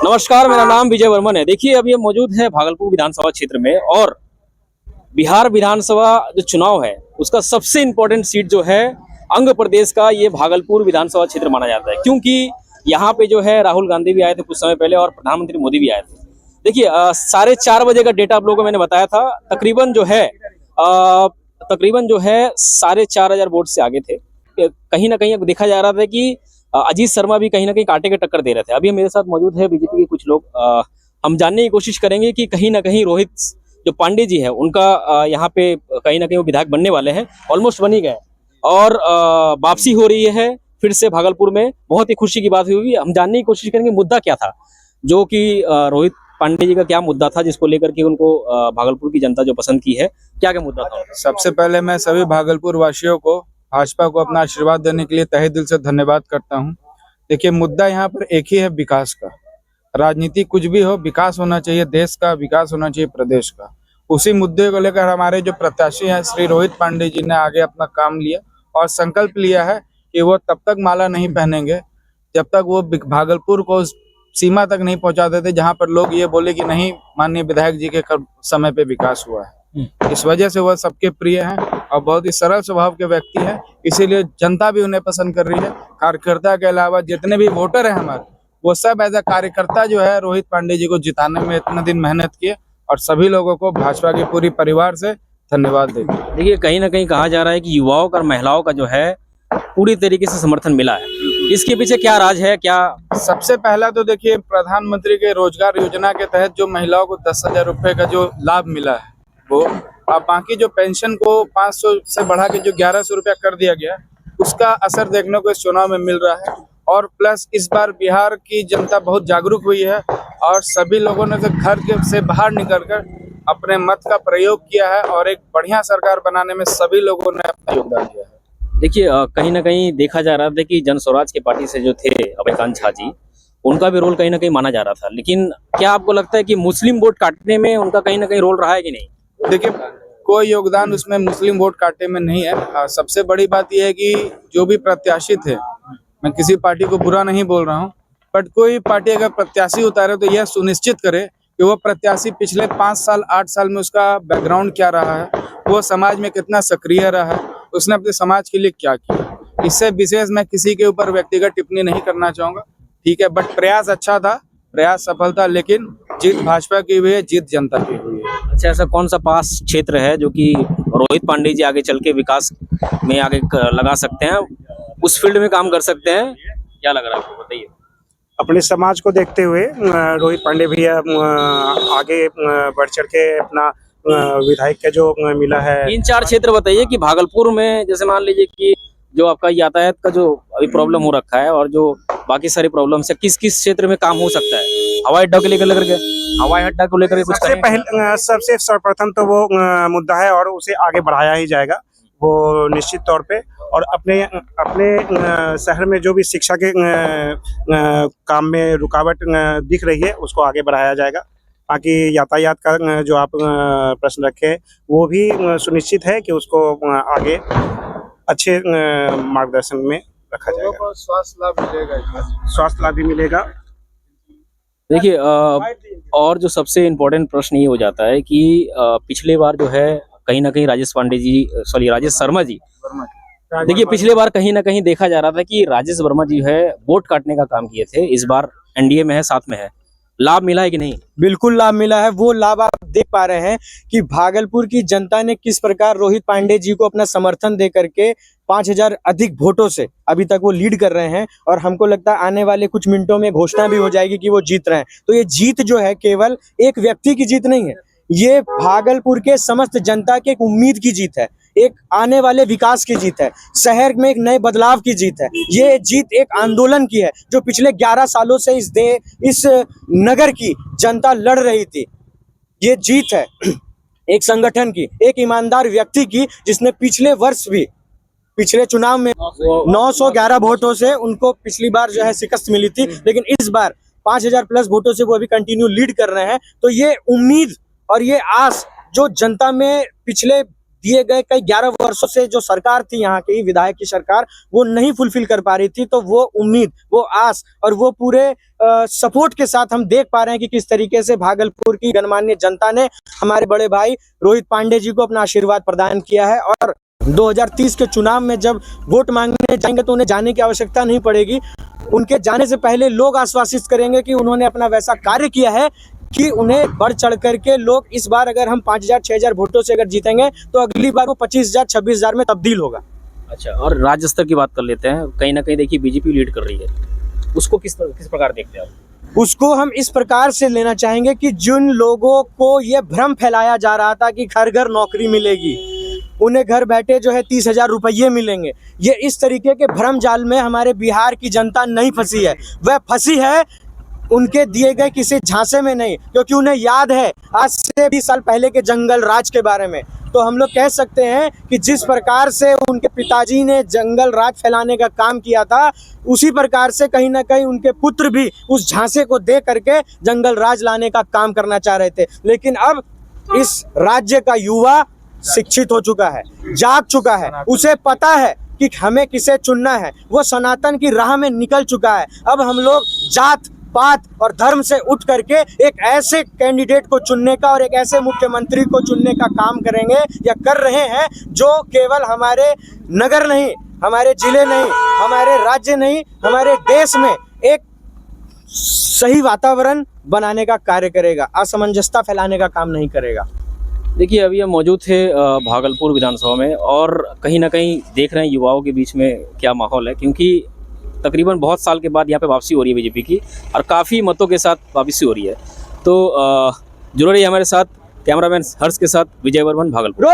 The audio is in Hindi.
नमस्कार, मेरा नाम विजय वर्मन है। देखिए, अभी हम मौजूद है भागलपुर विधानसभा क्षेत्र में और बिहार विधानसभा जो चुनाव है उसका सबसे इम्पोर्टेंट सीट जो है अंग प्रदेश का, ये भागलपुर विधानसभा क्षेत्र माना जाता है, क्योंकि यहाँ पे जो है राहुल गांधी भी आए थे कुछ समय पहले और प्रधानमंत्री मोदी भी आए थे। देखिए, 4:30 बजे का डेटा आप लोगों को मैंने बताया था। तकरीबन जो है 4,500 वोट से आगे थे। कहीं ना कहीं देखा जा रहा था कि अजीत शर्मा भी कहीं ना कहीं कांटे के टक्कर दे रहे थे। अभी मेरे साथ मौजूद है बीजेपी के कुछ लोग। हम जानने की कोशिश करेंगे कि कहीं ना कहीं रोहित जो पांडे जी है उनका यहाँ पे कहीं ना कहीं वो विधायक बनने वाले हैं, ऑलमोस्ट बन ही गए और वापसी हो रही है फिर से भागलपुर में। बहुत ही खुशी की बात हुई। हम जानने की कोशिश करेंगे मुद्दा क्या था, जो कि रोहित पांडे जी का क्या मुद्दा था जिसको लेकर के उनको भागलपुर की जनता जो पसंद की है, क्या क्या मुद्दा था। सबसे पहले मैं सभी भागलपुर वासियों को, भाजपा को अपना आशीर्वाद देने के लिए तहे दिल से धन्यवाद करता हूं। देखिए, मुद्दा यहाँ पर एक ही है, विकास का। राजनीति कुछ भी हो, विकास होना चाहिए, देश का विकास होना चाहिए, प्रदेश का। उसी मुद्दे को लेकर हमारे जो प्रत्याशी हैं श्री रोहित पांडे जी ने आगे अपना काम लिया और संकल्प लिया है कि वो तब तक माला नहीं पहनेंगे जब तक वो भागलपुर को सीमा तक नहीं पहुंचा देते जहां पर लोग ये बोले कि नहीं, माननीय विधायक जी के समय पे विकास हुआ है। इस वजह से वह सबके प्रिय हैं और बहुत ही सरल स्वभाव के व्यक्ति हैं, इसीलिए जनता भी उन्हें पसंद कर रही है। कार्यकर्ता के अलावा जितने भी वोटर हैं हमारे, वो सब एज ए कार्यकर्ता जो है रोहित पांडे जी को जिताने में इतने दिन मेहनत किए और सभी लोगों को भाजपा के पूरी परिवार से धन्यवाद देते। देखिए, कहीं ना कहीं कहा जा रहा है कि युवाओं और महिलाओं का जो है पूरी तरीके से समर्थन मिला है। इसके पीछे क्या राज है, क्या? सबसे पहला तो देखिए, प्रधानमंत्री के रोजगार योजना के तहत जो महिलाओं को 10,000 रुपए का जो लाभ मिला है वो, और बाकी जो पेंशन को 500 से बढ़ा के जो 1,100 रुपया कर दिया गया, उसका असर देखने को इस चुनाव में मिल रहा है। और प्लस इस बार बिहार की जनता बहुत जागरूक हुई है और सभी लोगों ने घर से बाहर निकलकर अपने मत का प्रयोग किया है और एक बढ़िया सरकार बनाने में सभी लोगों ने अपना योगदान दिया है। देखिए, कहीं ना कहीं देखा जा रहा था कि जन स्वराज के पार्टी से जो थे अभय कांत झा जी, उनका भी रोल कहीं ना कहीं माना जा रहा था, लेकिन क्या आपको लगता है कि मुस्लिम वोट काटने में उनका कहीं ना कहीं रोल रहा है कि नहीं? देखिए, कोई योगदान उसमें मुस्लिम वोट काटने में नहीं है। सबसे बड़ी बात यह है कि जो भी प्रत्याशी थे, मैं किसी पार्टी को बुरा नहीं बोल रहा हूँ, बट कोई पार्टी अगर प्रत्याशी उतारे तो यह सुनिश्चित करे कि वो प्रत्याशी पिछले 5 साल 8 साल में उसका बैकग्राउंड क्या रहा है, वो समाज में कितना सक्रिय रहा है, उसने अपने समाज के लिए क्या किया। इससे विशेष मैं किसी के ऊपर व्यक्तिगत टिप्पणी नहीं करना चाहूंगा, ठीक है, बट प्रयास अच्छा था, प्रयास सफल था, लेकिन जीत भाजपा की हुई है, जीत जनता की हुई है। अच्छा, ऐसा कौन सा पास क्षेत्र है जो कि रोहित पांडे जी आगे चल के विकास में आगे लगा सकते हैं, उस फील्ड में काम कर सकते हैं? क्या लग रहा है आपको, बताइए। अपने समाज को देखते हुए रोहित पांडे भैया आगे बढ़ चढ़ के अपना विधायक का जो मिला है। 3-4 क्षेत्र बताइए कि भागलपुर में, जैसे मान लीजिए कि जो आपका यातायात का जो अभी प्रॉब्लम हो रखा है और जो बाकी सारी प्रॉब्लम है, किस किस क्षेत्र में काम हो सकता है? हवाई अड्डा को लेकर हवाई अड्डा को लेकर कुछ सबसे सर्वप्रथम तो वो मुद्दा है और उसे आगे बढ़ाया ही जाएगा, वो निश्चित तौर पे। और अपने शहर में जो भी शिक्षा के काम में रुकावट दिख रही है उसको आगे बढ़ाया जाएगा। बाकी यातायात का जो आप प्रश्न रखे वो भी सुनिश्चित है कि उसको आगे अच्छे मार्गदर्शन में रखा जाएगा। स्वास्थ्य लाभ भी मिलेगा। देखिए, और जो सबसे इम्पोर्टेंट प्रश्न ये हो जाता है कि पिछले बार जो है कहीं ना कहीं राजेश शर्मा जी, देखिए पिछले बार कहीं ना कहीं देखा जा रहा था कि राजेश वर्मा जी है वोट काटने का काम किए थे। इस बार एनडीए में है, साथ में है, लाभ मिला है कि नहीं? बिल्कुल लाभ मिला है। वो लाभ आप देख पा रहे हैं कि भागलपुर की जनता ने किस प्रकार रोहित पांडे जी को अपना समर्थन दे करके 5,000 अधिक वोटों से अभी तक वो लीड कर रहे हैं और हमको लगता है आने वाले कुछ मिनटों में घोषणा भी हो जाएगी कि वो जीत रहे हैं। तो ये जीत जो है केवल एक व्यक्ति की जीत नहीं है, ये भागलपुर के समस्त जनता की एक उम्मीद की जीत है, एक आने वाले विकास की जीत है, शहर में एक नए बदलाव की जीत है। ये जीत एक आंदोलन की है जो पिछले 11 सालों से इस नगर की जनता लड़ रही थी। ये जीत है एक संगठन की, एक ईमानदार व्यक्ति की, जिसने पिछले वर्ष भी पिछले चुनाव में 911 वोटों से उनको पिछली बार जो है शिकस्त मिली थी, लेकिन इस बार 5,000 प्लस वोटों से वो अभी कंटिन्यू लीड कर रहे हैं। तो ये उम्मीद और ये आस जो जनता में पिछले दिए गए कई 11 वर्षों से जो सरकार थी यहाँ की विधायक की सरकार, वो नहीं फुलफिल कर पा रही थी। तो वो उम्मीद, वो आस और वो पूरे सपोर्ट के साथ हम देख पा रहे हैं कि किस तरीके से भागलपुर की गणमान्य जनता ने हमारे बड़े भाई रोहित पांडे जी को अपना आशीर्वाद प्रदान किया है। और 2030 के चुनाव में जब वोट मांगने जाएंगे तो उन्हें जाने की आवश्यकता नहीं पड़ेगी। उनके जाने से पहले लोग आश्वासित करेंगे कि उन्होंने अपना वैसा कार्य किया है कि उन्हें बढ़ चढ़ करके लोग इस बार अगर हम 5,000 6,000 वोटों से अगर जीतेंगे तो अगली बार वो 25,000 26,000 में तब्दील होगा। अच्छा, और राज्य स्तर की बात कर लेते हैं। कहीं ना कहीं देखिए बीजेपी लीड कर रही है, उसको किस प्रकार देखते हैं आप? उसको हम इस प्रकार से लेना चाहेंगे कि जिन लोगों को ये भ्रम फैलाया जा रहा था कि घर घर नौकरी मिलेगी, उन्हें घर बैठे जो है 30,000 रुपये मिलेंगे, ये इस तरीके के भ्रम जाल में हमारे बिहार की जनता नहीं फंसी है। वह फंसी है उनके दिए गए किसी झांसे में नहीं, क्योंकि उन्हें याद है आज से 20 साल पहले के जंगल राज के बारे में। तो हम लोग कह सकते हैं कि जिस प्रकार से उनके पिताजी ने जंगल राज फैलाने का काम किया था, उसी प्रकार से कहीं ना कहीं उनके पुत्र भी उस झांसे को दे करके जंगल राज लाने का काम करना चाह रहे थे। लेकिन अब इस राज्य का युवा शिक्षित हो चुका है, जाग चुका है, उसे पता है कि हमें किसे चुनना है। वो सनातन की राह में निकल चुका है। अब हम लोग जात पात और धर्म से उठ करके एक ऐसे कैंडिडेट को चुनने का और एक ऐसे मुख्यमंत्री को चुनने का काम करेंगे या कर रहे हैं जो केवल हमारे नगर नहीं, हमारे जिले नहीं, हमारे राज्य नहीं, हमारे देश में एक सही वातावरण बनाने का कार्य करेगा, असमंजसता फैलाने का काम नहीं करेगा। देखिए अभी हम मौजूद थे भागलपुर विधानसभा में, और कहीं ना कहीं देख रहे हैं युवाओं के बीच में क्या माहौल है, क्योंकि तकरीबन बहुत साल के बाद यहाँ पे वापसी हो रही है बीजेपी की, और काफ़ी मतों के साथ वापसी हो रही है। तो जुड़े रहिए हमारे साथ, कैमरामैन हर्ष के साथ, विजय वर्मन, भागलपुर।